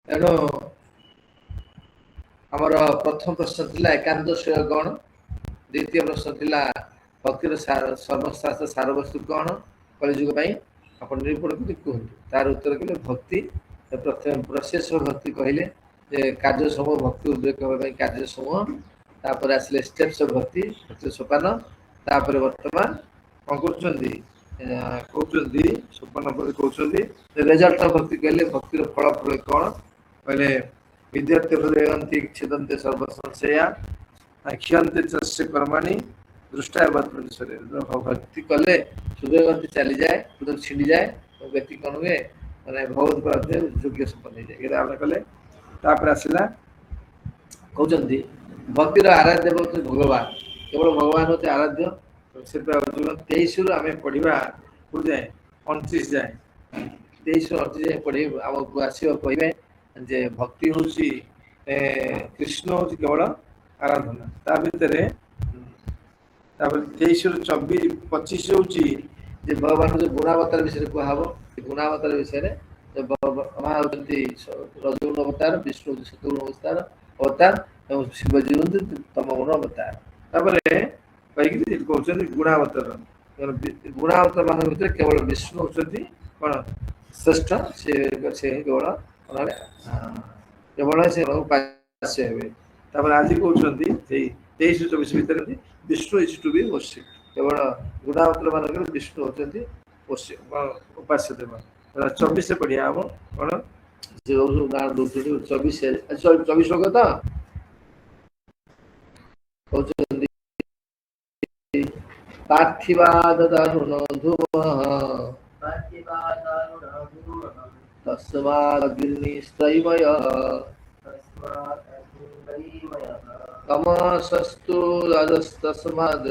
ତେଣୁ ଆମର ପ୍ରଥମ ପ୍ରଶ୍ନ ଥିଲା ଏକାନ୍ତ ଶ୍ରେୟ କଣ, ଦ୍ୱିତୀୟ ପ୍ରଶ୍ନ ଥିଲା ଭକ୍ତିର ସର୍ବଶାସ୍ତ୍ର ସାରବସ୍ତୁ କଣ କଳିଯୁଗ ପାଇଁ ଆପଣ ନିରୂପଣ କରି କୁହନ୍ତୁ। ତାର ଉତ୍ତର କଲେ ଭକ୍ତି। ପ୍ରଥମେ ପ୍ରଶେଷ ଭକ୍ତି କହିଲେ ଯେ କାର୍ଯ୍ୟ ସମୂହ ଭକ୍ତି ଉଦ୍ରେକ ହେବା ପାଇଁ କାର୍ଯ୍ୟ ସମୂହ, ତାପରେ ଆସିଲେ ଷ୍ଟେପ୍ସ ଅଫ ଭକ୍ତି, ଭକ୍ତିର ସୋପାନ, ତାପରେ ବର୍ତ୍ତମାନ କଣ କରୁଛନ୍ତି କହୁଛନ୍ତି ସୋପାନ ପରେ କହୁଛନ୍ତି ରେଜଲ୍ଟ ଅଫ ଭକ୍ତି କହିଲେ ଭକ୍ତିର ଫଳ ଫଳ କଣ କହିଲେ ବିଦ୍ୟାର୍ଥୀ ହୃଦୟନ୍ତି ଚ୍ଛେଦନ୍ତେ ସର୍ବ ସଂଶୟା କ୍ଷୟନ୍ତେ ଚସ୍ୟ କର୍ମାଣि ଦୃଷ୍ଟା ପରିସରେ। ଭକ୍ତି କଲେ ହୃଦୟଗନ୍ତି ଚାଲିଯାଏ, ହୃଦୟ ଛିଣ୍ଡିଯାଏ, ବ୍ୟକ୍ତି କଣ ହୁଏ ମାନେ ବହୁତ ଯୋଗ୍ୟ ସମ୍ପନ୍ନ ହେଇଯାଏ। ଏଇଟା ଆମେ କଲେ। ତାପରେ ଆସିଲା କହୁଛନ୍ତି ଭକ୍ତିର ଆରାଧ୍ୟ ହେଉଛି ଭଗବାନ, କେବଳ ଭଗବାନ ହଉଛି ଆରାଧ୍ୟ। ସେଥିପାଇଁ 23ରୁ ଆମେ ପଢିବା କୋଉ ଯାଏ 29 ଯାଏ, 23ରୁ 29 ଯାଏ ପଢିବେ ଆମକୁ ଆସିବ କହିବେ ଯେ ଭକ୍ତି ହଉଛି କୃଷ୍ଣ ହଉଛି କେବଳ ଆରାଧନା। ତା ଭିତରେ ତାପରେ 23ରୁ 25 ହଉଛି ଯେ ଭଗବାନଙ୍କ ଯୋଉ ଗୁଣାବତାର ବିଷୟରେ କୁହାହବ। ଗୁଣାବତାର ବିଷୟରେ ବ୍ରହ୍ମା ହଉଛନ୍ତି ରଜଗୁଣ ଅବତାର, ବିଷ୍ଣୁ ହଉଛି ସତଗୁଣ ଅବତାର ଏବଂ ଶିବଜୀ ହଉଛନ୍ତି ତମଗୁଣ ଅବତାର। ତାପରେ କହିକି କହୁଛନ୍ତି ଗୁଣାବତାର, ଗୁଣାବତାର ମାନଙ୍କ ଭିତରେ କେବଳ ବିଷ୍ଣୁ ହଉଛନ୍ତି କଣ ଶ୍ରେଷ୍ଠ, ସେ କେବଳ କେବଳ ସେ ଉପାସ୍ୟ ହେବେ। ତାପରେ ଆଜି କହୁଛନ୍ତି ସେଇ 23ରୁ 24 ଭିତରେ Vishnu is to be worship, କେବଳ ଗୁଣାବତାର ମାନଙ୍କର ବିଷ୍ଣୁ ହଉଛନ୍ତି ଉପାସ୍ୟ ଦେବ। 24ରେ ପଢିଆ ହବ କଣ ଯୋଉ ଗାଁ ଦଉଛନ୍ତି 24 ଶ୍ଲୋକ ତ କହୁଛନ୍ତି ପାର୍ଥିବାଦ ଦାରୁଣ ଧୂମଃ ତସ୍ମାଦଗ୍ନିସ୍ତ୍ରୟୀମୟ ତମସস্তୁ রাজস্তস্মাদ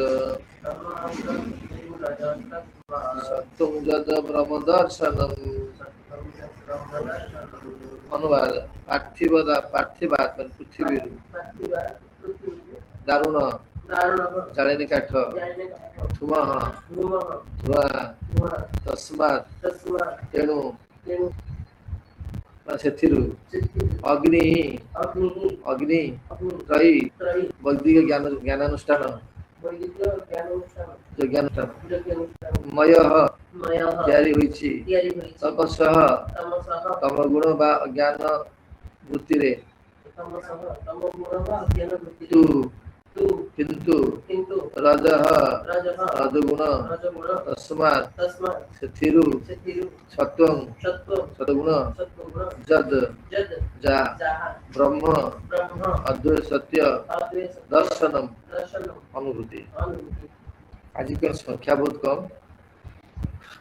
সত্যং যদ ব্রহ্মদর্শনম। অনুবাদ পার্থিবাদ মানে পৃথিবীর, দারুণ ଜାଳେଣି କାଠ, ଧୂମଃ ଧୂଆଁ, ତସ୍ମାତ୍ ତେଣୁ ସେଥିରୁ, ଅଗ୍ନି ତ୍ରୟୀ ବୈଦିକ ଜ୍ଞାନାନୁଷ୍ଠାନ, ଯଜ୍ଞାନୁଷ୍ଠାନ, ମୟ ତିଆରି ହୋଇଛି, ତପସଃ ତମଗୁଣ ବା ଅଜ୍ଞାନ ବୃତ୍ତିରେ, କିନ୍ତୁ ରଜଃ ରଜଗୁଣ, ତସ୍ମାତ୍ ସେଥିରୁ, ସତ୍ୱଂ ସତଗୁଣ, ଯଦ୍ ଯାହା, ବ୍ରହ୍ମ ଅଦ୍ୱୈତ ସତ୍ୟ, ଦର୍ଶନମ୍ ଅନୁଭୂତି। ଆଜିକାଲି ସଂଖ୍ୟା ବହୁତ କମ୍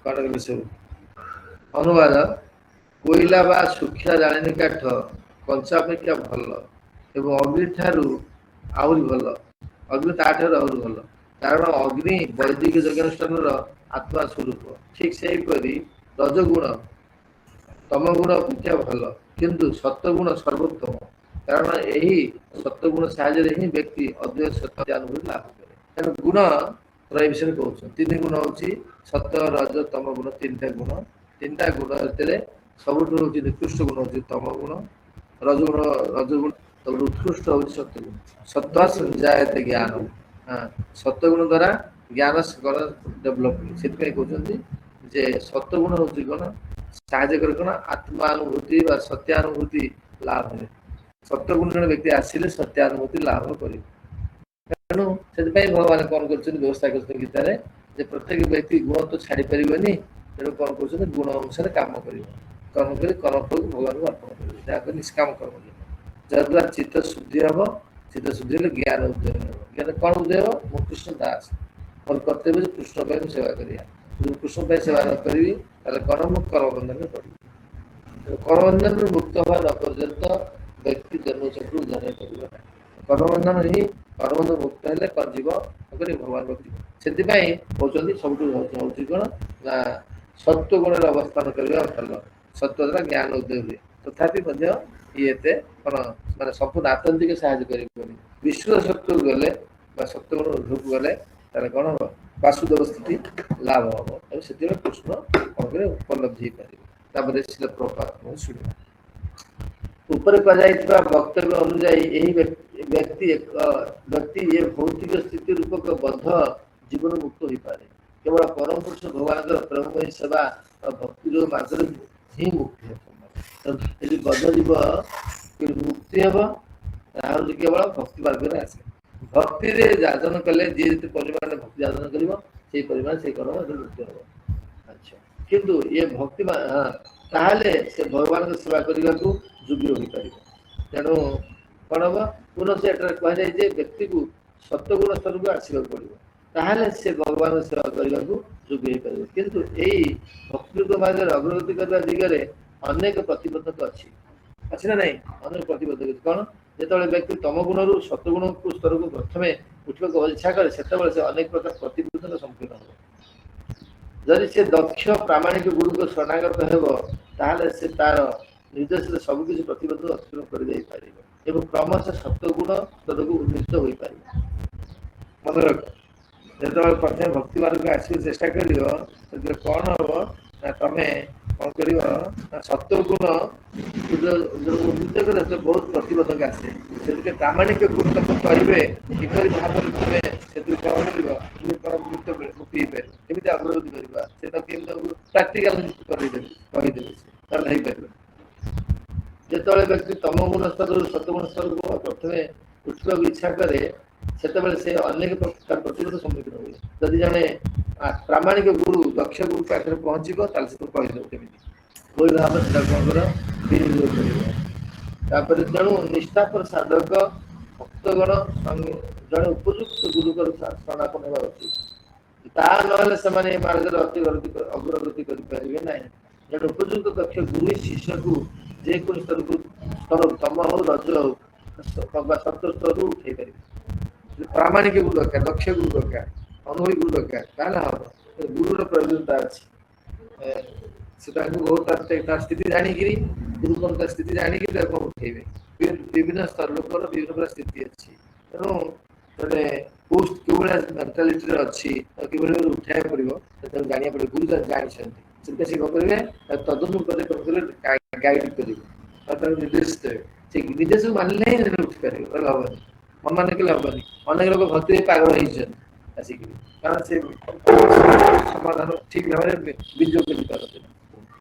କଟକ ସବୁ। ଅନୁବାଦ କୋଇଲା ବା ଶୁଖିଲା ଜାଳେଣି କାଠ କଞ୍ଚା ଅପେକ୍ଷା ଭଲ ଏବଂ ଅଗ୍ନି ଠାରୁ ଆହୁରି ଭଲ, ଅଗ୍ନି ତା ଠାରୁ ଆହୁରି ଭଲ, କାରଣ ଅଗ୍ନି ବୈଦିକ ଯଜ୍ଞାନୁଷ୍ଠାନର ଆତ୍ମା ସ୍ୱରୂପ। ଠିକ ସେହିପରି ରଜଗୁଣ ତମଗୁଣ ଅପେକ୍ଷା ଭଲ, କିନ୍ତୁ ସତ୍ୱଗୁଣ ସର୍ବୋତ୍ତମ, କାରଣ ଏହି ସତ୍ୱଗୁଣ ସାହାଯ୍ୟରେ ହିଁ ବ୍ୟକ୍ତି ଅଦ୍ୱୈତ ସତ୍ୟ ଅନୁଭୂତି ଲାଭ କରେ। ତେଣୁ ଗୁଣ ତ୍ରୟ ବିଷୟରେ କହୁଛନ୍ତି। 3 ଗୁଣ ହଉଛି ସତ୍ୟ ରଜ ତମ ଗୁଣ, 3ଟା ଗୁଣ। 3ଟା ଗୁଣ ଭିତରେ ସବୁଠୁ ହଉଛି ନିକୃଷ୍ଟ ଗୁଣ ହଉଛି ତମ ଗୁଣ, ରଜଗୁଣ ସବୁଠୁ ଉତ୍କୃଷ୍ଟ ହଉଛି ସତ୍ୱଗୁଣ। ସତ୍ୱ ସଞ୍ଜାୟତେ ଜ୍ଞାନ, ସତ୍ୱଗୁଣ ଦ୍ୱାରା ଜ୍ଞାନ ଡେଭଲପ ହୁଏ। ସେଥିପାଇଁ କହୁଛନ୍ତି ଯେ ସତ୍ୱଗୁଣ ହଉଛି କଣ ସାହାଯ୍ୟ କରେ କଣ ଆତ୍ମାନୁଭୂତି ବା ସତ୍ୟାନୁଭୂତି ଲାଭ ହୁଏ। ସତ୍ୱଗୁଣ ଜଣେ ବ୍ୟକ୍ତି ଆସିଲେ ସତ୍ୟାନୁଭୂତି ଲାଭ କରିବ। ତେଣୁ ସେଥିପାଇଁ ଭଗବାନ କଣ କରୁଛନ୍ତି ବ୍ୟବସ୍ଥା କରୁଛନ୍ତି ଗୀତାରେ ଯେ ପ୍ରତ୍ୟେକ ବ୍ୟକ୍ତି ଗୁଣ ତ ଛାଡି ପାରିବନି, ତେଣୁ କଣ କରୁଛନ୍ତି ଗୁଣ ଅନୁସାରେ କାମ କରିବ, କର୍ମ କରି କର୍ମଫଳକୁ ଭଗବାନଙ୍କୁ ଅର୍ପଣ କରିବ, ଯାହାକୁ ନିଷ୍କାମ କର୍ମ କରିବ, ଯାହାଦ୍ୱାରା ଚିତ୍ତ ଶୁଦ୍ଧି ହବ। ଚିତ୍ତ ଶୁଦ୍ଧି ହେଲେ ଜ୍ଞାନ ଉଦୟ ହେବ। ଜ୍ଞାନ କଣ ଉଦୟ ହେବ? ମୁଁ କୃଷ୍ଣ ଦାସ, ମୋର କର୍ତ୍ତବ୍ୟ ଯେ କୃଷ୍ଣ ପାଇଁ ମୁଁ ସେବା କରିବା। ଯଦି କୃଷ୍ଣ ପାଇଁ ସେବା ନ କରିବି ତାହେଲେ କର୍ମ ବନ୍ଧନରେ ପଡ଼ିବି। କର୍ମବନ୍ଧନରୁ ମୁକ୍ତ ହେବା ନ ପର୍ଯ୍ୟନ୍ତ ବ୍ୟକ୍ତି ଜନ୍ମଚକ୍ର ଉଦ୍ଧାର କରିବ ନାହିଁ। କର୍ମବନ୍ଧନ ହିଁ କର୍ମବନ୍ଧ ମୁକ୍ତ ହେଲେ ଜୀବ କରି ଭଗବାନ ଯିବ। ସେଥିପାଇଁ କହୁଛନ୍ତି ସବୁଠୁ ହଉଛି କଣ ନା ସତ୍ୱ ଗୁଣରେ ଅବସ୍ଥାନ କରିବା ଭଲ, ସତ୍ୱ ଦ୍ୱାରା ଜ୍ଞାନ ଉଦୟ ହୁଏ। ତଥାପି ମଧ୍ୟ ଇଏ ଏତେ କଣ ମାନେ ସମ୍ପୂର୍ଣ୍ଣ ଆତନ୍ତିକ ସାହାଯ୍ୟ କରିବନି। ବିଶୁଦ୍ଧ ସତ୍ୱକୁ ଗଲେ ବା ସତ୍ୱଗୁଣ ଊର୍ଦ୍ଧ୍ୱକୁ ଗଲେ ତାହେଲେ କଣ ହବ ବାସୁଦେବ ସ୍ଥିତି ଲାଭ ହବ ଏବଂ ସେଥିପାଇଁ କୃଷ୍ଣ କଣ କରିବେ ଉପଲବ୍ଧି ହେଇପାରିବେ। ତାପରେ ଶିଳ ପ୍ରପାତ ଶୁଣିବା। ऊपर कहुवा वक्तव्य अनुजाई यही व्यक्ति ये भौतिक स्थिति रूपक बद्ध जीवन मुक्त हो पारे केवल परम पुरुष भगवान प्रेममयी सेवा और भक्ति जो मार्ग ही मुक्ति है यदि बद्ध जीव मुक्ति हम केवल भक्ति मार्ग आसे भक्ति रे जाजन कले जी जिते परिमाण भक्ति जाजन करिवो से परिमाण से कर्म मुक्ति हम अच्छा किंतु ये भक्ति ताहले से भगवान सेवा करने को योग्य हो पार तेणु कौन हम पुनः से कह जाए व्यक्ति को सत्वगुण स्तर को आसवा पड़ो ताहले से भगवान सेवा करने को योग्य हो पार किंतु यही भक्ति मार्ग अग्रगति करने दिगरे अनेक प्रतिबंधक अच्छी ना नहीं अनेक प्रतिबंधक कौन जो व्यक्ति तम गुण सत्वगुण को स्तर को प्रथम उठा इच्छा करे से अनेक प्रकार प्रतिबंधक सम्मुखीन हो जदि से दक्ष प्रामाणिक गुरु को शरणागत होता से तार निर्देश सबकि प्रतिबंध अतिक्रम कर क्रमशः सत्वगुण स्तर को उन्नीत हो पार मन रख जो प्रथम भक्ति मार्ग आसो चेष्टा कर कौन हम तमें कौन कर सत्वगुण उन्नीत कर बहुत प्रतिबंधक आसे से प्रामाणिक गुरु तुम कहे किपर भाव मुक्ति केमी अग्रगति करवा प्राक्टिकाल कहीदेवे जो व्यक्ति तम गुण स्तर सत्वगुण स्तर को प्रथम उठा इच्छा करे से अनेक प्रकार प्रतिबंध सम्मुखीन हुए जदि जड़े प्रामाणिक गुरु दक्ष गुरु पाखे पहुँचो से कहीदेव केमी कोई भाव से कौन कर तेणु निष्ठापर साधक भक्तगण जड़े उपयुक्त गुरुकर शरणापन होगा उचित ना मार्ग अग्रगति करें ना जड़े उपयुक्त दक्ष गुरु शिष्य को जेको स्तर को तम हो रज हो सत्य स्तर उठे पारे प्रामाणिक गुरु दरकार दक्ष गुरु दरकार अनुभवी गुरु दरकार हम गुरुर प्रयोजनता अच्छी से बहुत स्थिति जाणिक गुरुकर स्थिति जाणिक उठेबे विभिन्न स्तर लोकर विभिन्न प्रकार स्थिति अच्छी तेणु गोटे पोस्ट कि मेन्टालीटी अच्छी कि उठाया पड़ो जाना पड़े गुरु जानते से कौन करेंगे तदनुपात गाइड करेंगे निर्देश देवे से निर्देश मानने ही उठी पारे हेनी मन मान कले हेनी अनेक लोग भक्ति पागल होती आसिक कारण से समाधान ठीक भाव में विनियोग कर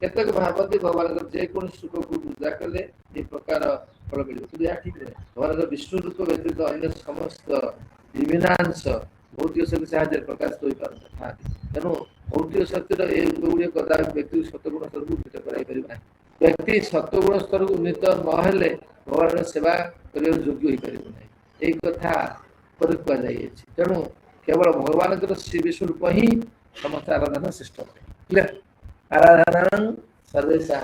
केतक भावती भगवान जेको सुख को पूजा कले ये प्रकार फल मिले कि ठीक है भगवान विष्णु रूप व्यतीत अन्य समस्त विभिन्नांश भौतिक शक्ति साहय प्रकाश हो पार तेणु भौतिक शक्तिर ये रूप गुड़िक कदापि व्यक्ति सत्वगुण स्तर को उन्नीत कर व्यक्ति सत्वगुण स्तर को उन्नीत नहेले भगवान सेवा करने योग्य हो पार ना यही कथा पर कहुई तेणु केवल भगवान श्री विष्णु रूप ही समस्त आराधना श्रेष्ठ क्लियर आराधना सर्वेशा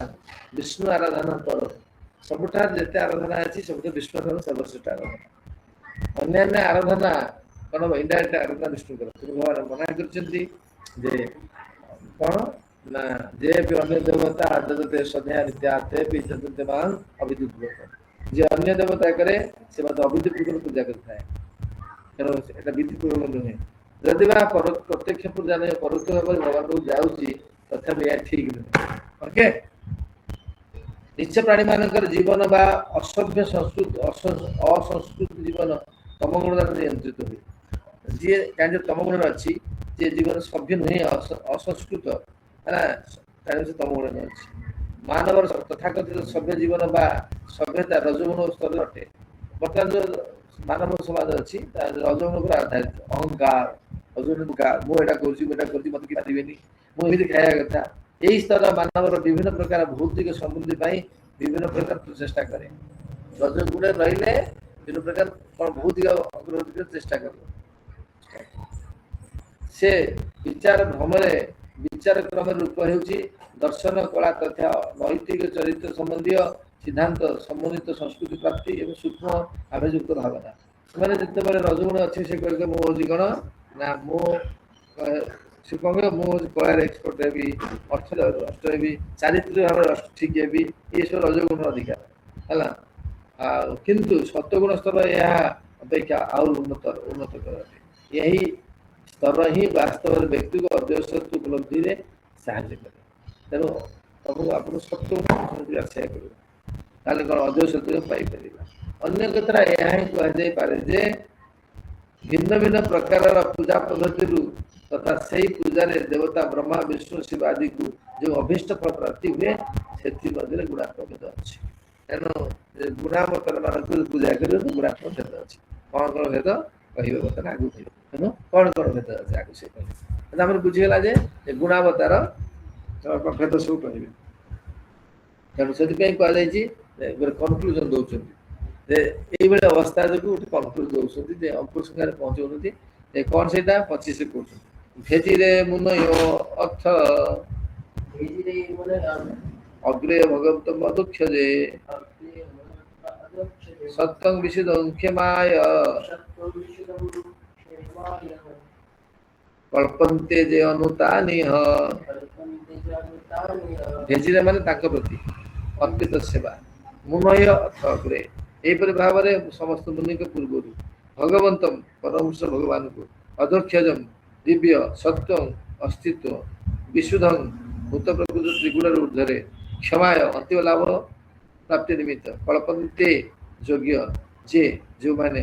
विष्णु आराधना पर सबुठा जिते आराधना अच्छी सब विष्णु आराधना सर्वश्रेष्ठ आराधना अन्य आराधना कौन इनडायरेक्ट आराधना विष्णु भगवान मना कर कौन ना जे भी अन्य देवता आदते श्रद्धा नित्या ते भी जतते मान अविद्युत पूर्वक जे अन्य देवता करे से मत अविद्युत पूर्वक पूजा करता है तेणु एटा विधि पूर्वक नुहे जदि बा प्रत्यक्ष पूजा नहीं परोक्ष भाव भगवान को जाऊँगी तथापि यह ठीक नुहे ओके नीच प्राणी मानकर जीवन बा असभ्य संस्कृत असंस्कृत जीवन तमगुण द्वारा नियंत्रित हुए जी कहीं तमगुण अच्छी जे जीवन सभ्य नुहे असंस्कृत है से तमगुण अच्छी मानव तथाकथित सभ्य जीवन बा सभ्यता रजगुण स्तर अटे बर्तमान जो मानव समाज अच्छी रजगुण पर आधारित अहंकार रजगुण मुझा कर मत कि पारे मुझे खाया कथा यही स्तर मानव विभिन्न प्रकार भौतिक समृद्धि विभिन्न प्रकार चेष्टा करे रजगुण रही विभिन्न प्रकार भौतिक अग्रगति चेष्टा कर से विचार भ्रम विचार क्रम रूप हो दर्शन कला तथा नैतिक चरित्र संबंधी सिद्धांत सम्बन्धित संस्कृति प्राप्ति एवं सूक्ष्म आवेजुक्त भावना मैंने जिते रजगुण अच्छे से कह मुझे कौन ना मु से कह मुझे कलार एक्सपर्ट हेबी अर्थ राष्ट्र हेबी चारित्रिक भाव ठीक हेबी ये सब रजगुण अधिकार है किंतु सत्वगुण स्तर यह अपेक्षा आउर उन्नत कर यही स्तर ही वास्तव व्यक्ति को अध्यवस्थ उपलब्धि में साहाय्य करे तेणु तुमको आप सत्वगुण आशा कर ताले कौन अजय शत्रु पाई परिबा अन्य कतरा यह ही कह जाय पारे जे भिन्न भिन्न प्रकार पूजा पद्धति तथा सही पूजा रे देवता ब्रह्मा विष्णु शिव आदि को जो अभिष्ट फल प्राप्ति हुए से मध्य गुणात्मक भेद अच्छे तेणु गुणामतर मान पूजा कर गुणात्मक भेद अच्छे कौन कौन भेद कह बर्तन आगू कह कौन कौन भेद अच्छे आगू से कह बुझीगला जे गुणावतार भेद सब कहे तेणु से गोटे कनक्लूजन दौरान ये अवस्था जो गोटे कनक्लूज दौरान अंकुर संख्या पहुंचाऊँ कौन से 25 कौन भेजिरे मुनय अर्थ अग्रे भगवत मधुक्षजे सत्यं विशुद्धं क्षमाय कल्पन्ते जे अनुतानिह भेजिरे माने तांको प्रति अर्पित सेवा मुनय अर्थ अग्रे एपरि भाव समस्त मुनि के पूर्व भगवंतम परमहंस भगवान को अध्यक्षजम दिव्य सत्यं अस्तित्व विशुद्धं भूत प्रकृति त्रिगुण ऊर्ध्वरे क्षमाय अंतिम लाभ प्राप्ति निमित्त कल्पन्ते योग्य जे जो माने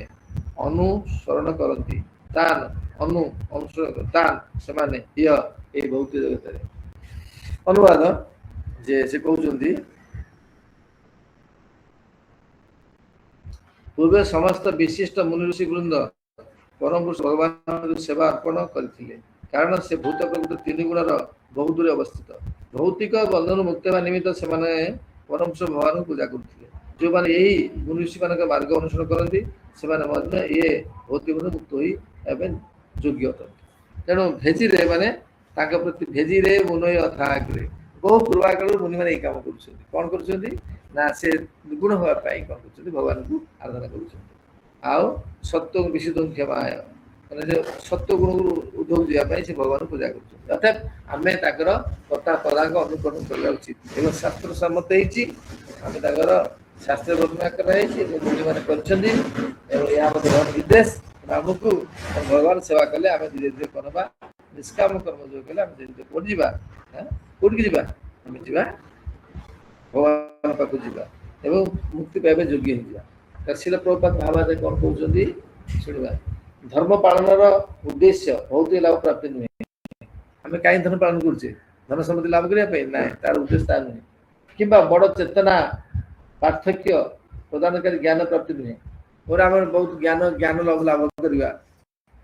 अनुसरण करती तान अनुसरण तान से माने यह ए भौतिक जगत रे अनुवाद जे से कहउचंदी पूर्व समस्त विशिष्ट मुनि ऋषि वृंद परम पुरुष भगवान सेवा अर्पण करथिले कारण से भूत प्रकृति तीन गुणर बहुत दूर अवस्थित भौतिक बंधन मुक्त होगा निमित्त से माने परम पुरुष भगवान पूजा करथिले जो माने यही मुनि ऋषि मान मार्ग अनुसरण करती से माने मध्य ये भौतिक बंधन मुक्त होई एवं योग्य होतंती तेणु भेजी रे माने तांका प्रति भेजी रे मुनय अथाग्रे बहु पूर्वाकाल मुनि माने ए काम करूछन्ती कोन करूछन्ती ना से गुण होगा पाई कोन करूछन्ती भगवान को आराधना करूछन्ती आउ सत्य विशुद्ध क्षमाय माने जो सत्य गुण उद्धव दिया से भगवान पूजा कर अर्थात आम तर कथा पदाक अनुकरण करवा उचित एवं शास्त्र सम्मत होकर शास्त्र वर्णना कराई मुनि मैंने कर निर्देश आमको भगवान सेवा कले आम धीरे धीरे करवा निष्काम कर्म जो कले आम धीरे धीरे कौट जावा कौट की आम जा भगवान पाक जा मुक्ति पाइबा योग्य हो शिल प्रभुपाद भावारे कौन कहते शुणा धर्म पालन उद्देश्य भौतिक लाभ प्राप्ति नुहे आम कहीं धर्म पालन करुचे धन सम्पत्ति लाभ करने ना तार उद्देश्य ता नुहे कि बड़ चेतना पार्थक्य प्रदानकारी ज्ञान प्राप्ति नुहे और आम बहुत ज्ञान ज्ञान लाभ करवा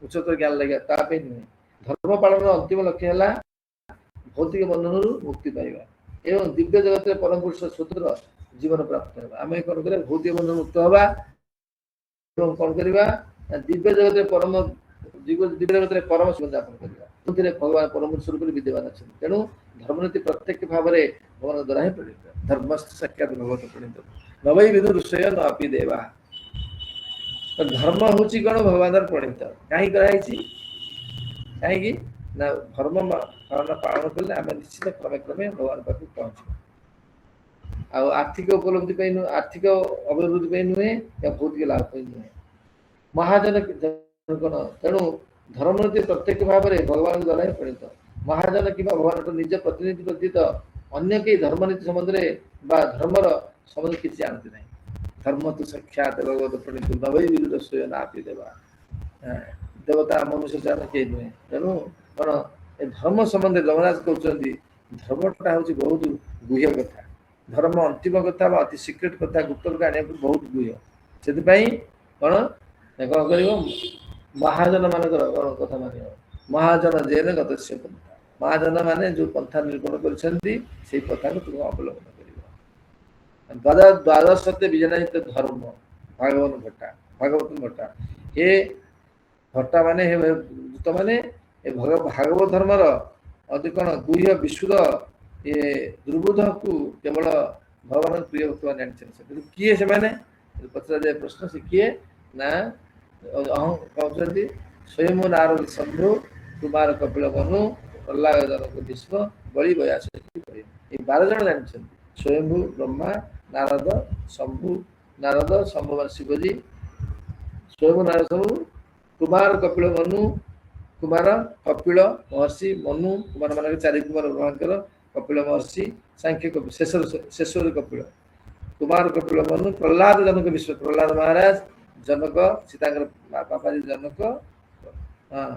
उच्चतर ज्ञान लगे ताप नुहे धर्म पालन अंतिम लक्ष्य है भौतिक बंधन मुक्ति पाइबा एवं दिव्य जगत परम पुरुष स्वतंत्र जीवन प्राप्त होगा आम कौन कर भौतिक बंधन मुक्त हवा कौन करवा दिव्य जगत परम दिव्य जगत परम जीवन यापन करवा भगवान परम स्वरूप विद्यमान अच्छा तेणु धर्मनीति प्रत्येक भाव में भगवान द्वारा ही प्रणीत धर्मस्थ साक्षात भगवत प्रणीत नवै विदुषय न अपि देवा धर्म हूँ कौन भगवान प्रणीत कहीं कहीं ना धर्म पालन कले आम निश्चित क्रमे क्रमे भगवान पाक पहुँच आर्थिक उपलब्धि आर्थिक अभिवृद्धि नुहे या भौतिक लाभ नुहे महाजन कौन तेणु धर्मनीति प्रत्येक भाव में भगवान द्वारा ही प्रणीत महाजन कि भगवान निज प्रतिनिधि प्रति तो अन्य कई धर्मनीति संबंध में धर्मर संबंध किसी जानते ना धर्म तो साक्षात भगवत प्रणीत नवै विदुर स्वयं आपी देवा देवता मनुष्य जान कई नुहे तेणु कौन धर्म संबंध जगन्नाथ कहते धर्मटा हूँ बहुत गुह्य कथा धर्म अंतिम कथा अति सिक्रेट कथा गुप्त आने बहुत गुह्य से कौन कौन कर महाजन मान कथा मान महाजन जेन गत पंथा महाजन माने जो पंथा निरूपण कर प्रथा को तुम अवलंबन कर द्वादश बीजनायित धर्म भागवन भट्टा भागवत भट्टा ये भट्टा माने दूत माने भागवत धर्मर अति कौन गुह्य विशुद्ध ये दुर्बोध को केवल भगवान प्रिय भक्त मैंने किए से पचरा जाए प्रश्न से किए ना कहते स्वयं नारद शंभु कुमार कपिल मनु प्रहलाद जनक भीष्म बलि बयास ये 12 जन जानते स्वयंभू ब्रह्मा नारद शंभु शिवजी स्वयं नारद शंभु कुमार कपिल मनु कुमार कपिल महर्षि मनु कुमार मान 4 कुमार ब्रह्मांकर कपिल महर्षि सांख्य शेष कपिल कुमार कपिल मनु प्रहलाद जनक विश्व प्रहलाद महाराज जनक सीता बापा जी जनक हाँ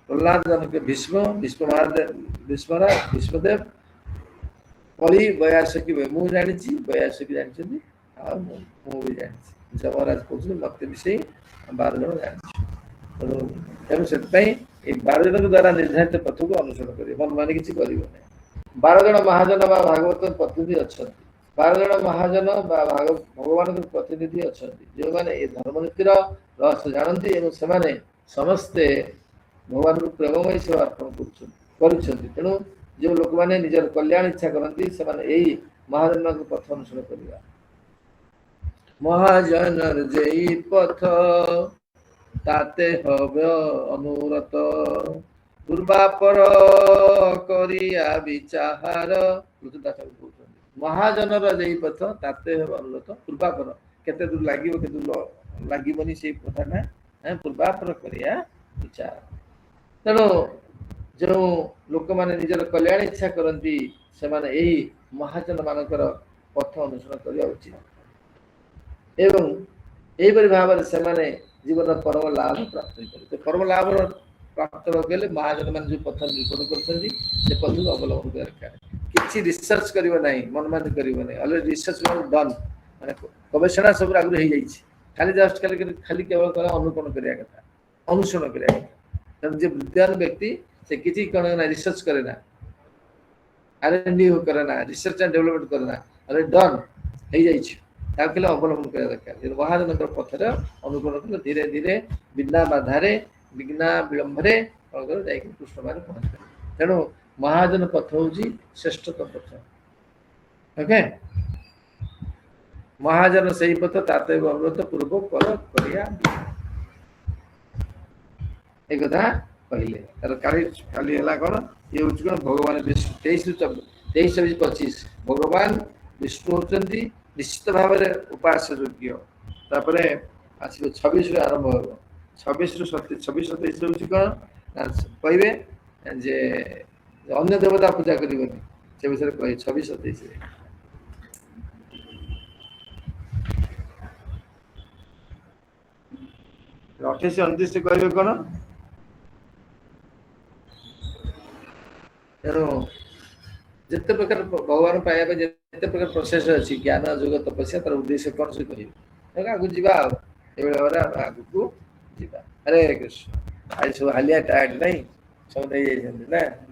प्रहलाद जनक भीष्म भीष्म महाराज भीष्मदेव कली 82 मु जानी 82 जानी भी जानी जमराज कहते मत भी 12 जन जानी तेणु से 12 जन द्वारा निर्धारित पथ को अनुसरण करें मन माने किसी कर 12 जन महाजन भागवत प्रतिनिधि अच्छा 12 जन महाजन भगवान प्रतिनिधि अच्छा जो मैंने ये धर्मनीतिर रहस्य जानती से समस्ते भगवान को प्रेममय सेवा अर्पण कर तेणु जो लोक मैंने निजर कल्याण इच्छा करती से यही महाजन को पथ अनुसरण करवा महाजन जय पथ ताते हव्य अनुरत पूर्वापर करिया विचार महाजन जय पथ ताते हव्य अनुरत पूर्वापर केते दूर लागिवो केते दूर लागिवनी से कथा ना पूर्वापर करिया विचार तेणु जो लोक मैंने निजर कल्याण इच्छा करती से यही महाजन मानकर पथ अनुसरण करवा उचित एवं यहीपरि भाव से जीवन परम लाभ प्राप्त हो परम लाभ प्राप्त होगले महाजन मान जो पथ निरूपण कर पथ को अवलंबन कर दरकार किसी रिसर्च करना नहीं मन मान करना अलरेडी रिसर्च डन माने गवेषणा सब आगु हो जाइए खाली जस्ट खाली केवल अनुकरण करिया कथा अनुसरण करिया कथा जो विद्वान व्यक्ति से किसी कण ना रिसर्च करे ना R&D करे ना रिसर्च एंड डेवलपमेंट करे ना अलरेडी डन हो जाइए ताकि अवलंबन कर दरकार महाजन पथर अनुकरण कले धीरे धीरे बिना बाधारे बिना विलंबरे कृष्ण मान पहुंच तेणु महाजन पथ हूँ श्रेष्ठतम पथ ओके महाजन से पथ ताते अनुरोध पूर्व पर करिया एक कथा कहले तार काली हला कौन ये हूँ कौन भगवान विष्णु 23-25 भगवान विष्णु होती निश्चित भाव में उपास्य योग्य तापरे आसो 26 आरंभ हो 26-27 हूँ कौन कहे जे अन्य देवता पूजा करनी से विषय कहे 26-27 28-29 कहे कौन तेणु जिते प्रकार भगवान पाइबा जिते प्रकार प्रोसेस अच्छी ज्ञान जोग तपस्या तार उद्देश्य कौन से कह आगु जावा आगु जावा हरे कृष्ण आज सब हालिया टायर्ड नहीं सब नहीं